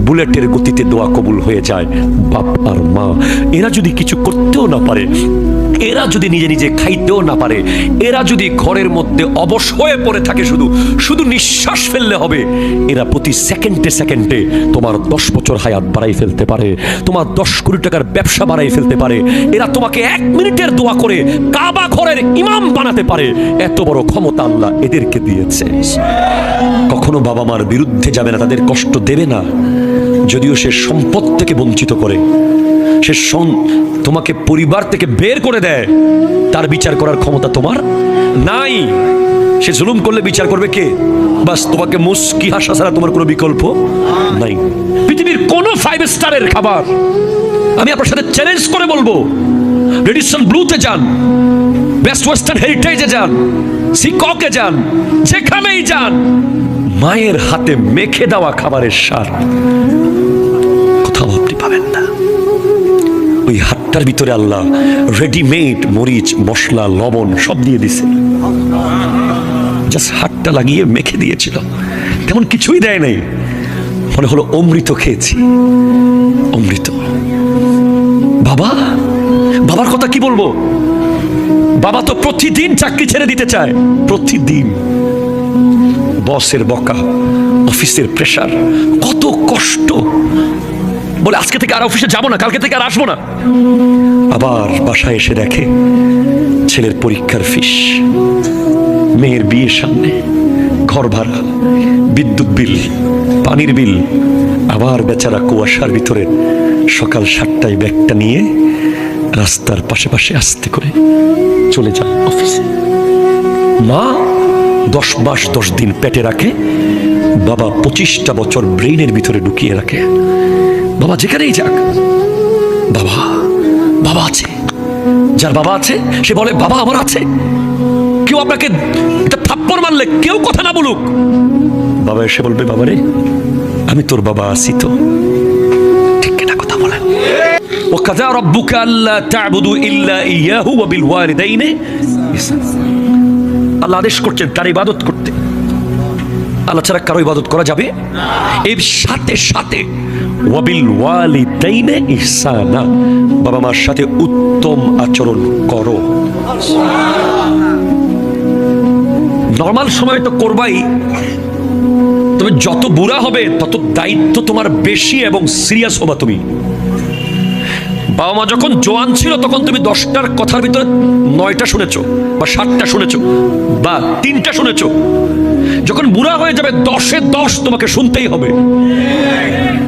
বুলেটের গতিতে দোয়া কবুল হয়ে যায়। বাপ আর মা এরা যদি কিছু করতেও না পারে, এরা যদি নিজে নিজে খাইতেও না পারে, এরা যদি ঘরের মধ্যে অবশ হয়ে পড়ে থাকে, শুধু শুধু নিঃশ্বাস ফেললে হবে, এরা প্রতি সেকেন্ডে সেকেন্ডে তোমার 10 বছর হায়াত বাড়াই ফেলতে পারে, তোমার 10 কোটি টাকার ব্যবসা বাড়াই ফেলতে পারে। এরা তোমাকে 1 মিনিটের দোয়া করে কাবা ঘরের ইমাম বানাতে পারে। এত বড় ক্ষমতা আল্লাহ এদেরকে দিয়েছে। কখনো বাবা মার বিরুদ্ধে যাবে না, তাদের কষ্ট দেবে না। যদিও সে সম্পদ থেকে বঞ্চিত করে, সে তোমাকে পরিবার থেকে বের করে দেয়, তার বিচার করার ক্ষমতা তোমার নাই। সে জুলুম করলে বিচার করবে কে? বাস তোমাকে মুস্কি হাসা ছাড়া তোমার কোনো বিকল্প নাই। পৃথিবীর কোন 5 স্টারের খাবার, আমি আপনার সাথে চ্যালেঞ্জ করে বলবো, রেডিসন ব্লুতে যান, বেস্ট ওয়েস্টার্ন হেরিটেজে যান, সিককে যান, যেখানেই যান, মায়ের হাতে মেখে দেওয়া খাবারের স্বাদ কোথাও আপনি পাবেন না। ওই হাতটার ভিতরে আল্লাহ রেডিমেড মরিচ, মশলা, লবণ সব দিয়ে দিছে, জাস্ট হাতটা লাগিয়ে মেখে দিয়েছিল, তেমন কিছুই দেয় নাই। মনে হলো অমৃত খেয়েছি, অমৃত। বাবা, বাবার কথা কি বলবো? বাবা তো প্রতিদিন চাকরি ছেড়ে দিতে চায়, প্রতিদিন। বসের বকা, অফিসের প্রেসার, কত কষ্ট। বলে আজকে থেকে আর অফিসে যাবো না, কালকে থেকে আর আসবো না। আবার বাসায় এসে দেখে ছেলের পরীক্ষার ফিস, মেয়ের বিয়ের সামনে, ঘর ভাড়া, বিদ্যুৎ বিল, পানির বিল। আবার বেচারা কুয়াশার ভিতরে সকাল 7টায় ব্যাগটা নিয়ে রাস্তার পাশে পাশে আস্তে করে চলে যায় অফিসে। মা 10 মাস 10 দিন পেটে রাখে, বাবা 25টা বছর ব্রেইনের ভিতরে ঢুকিয়ে রাখে। বাবা যেখানেই যাক, বাবা বাবা আছে। যার বাবা আছে সে বলে বাবা আমার আছে। কেউ আপনাকে এটা থাপ্পড় মারলে কেউ কথা না বলুক, বাবা এসে বলবে বাবা রে আমি তোর বাবা আছি তো। ঠিক কিনা কথা বলেন? ওয়াকাযা রাব্বুকা আল্লা তা'বুদু ইল্লা ইয়াহু ওয়া বিল ওয়ালিদাইনি ইহসানা। আল্লাহ আদেশ করছেন তার ইবাদত করতে, আল্লাহ ছাড়া কারো ইবাদত করা যাবে না। এর সাথে সাথে ওয়াবিল ওয়ালিদাইনি ইহসানা, বাবা মার সাথে উত্তম আচরণ করো। নরমাল সময় তো করবাই, তবে যত বুড়া হবে তত দায়িত্ব তোমার বেশি এবং সিরিয়াস হবা তুমি। বাবা মা যখন জোয়ান ছিল তখন তুমি 10টার কথার ভিতরে 9টা শুনেছো বা 7টা শুনেছো বা 3টা শুনেছো। যখন বুড়া হয়ে যাবে 10-এ 10 তোমাকে শুনতেই হবে।